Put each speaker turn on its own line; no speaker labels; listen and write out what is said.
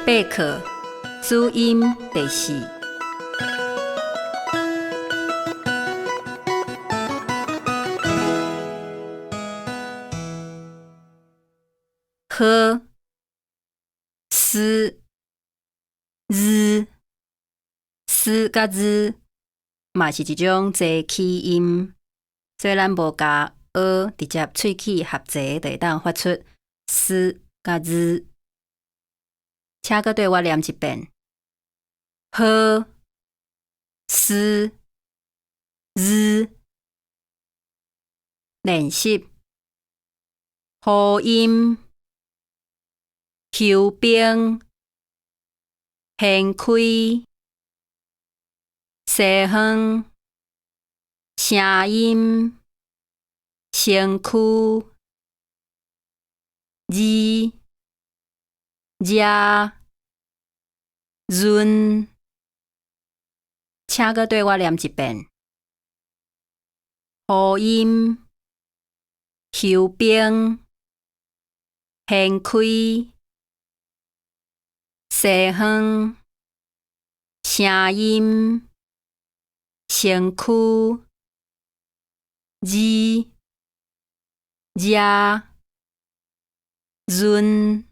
备课注音第四。呵、思、日、思甲日，嘛是一种坐气音，所以咱无加学，直接喙齿合齐，就会当发出思甲日。请搁对我念一遍：呵、思、日。练习呼音、求兵、掀开、西方、声音、身躯、字、热、润。请搁对我念一遍：呼音、求兵、掀开、西方、声音、身躯、字、热、润。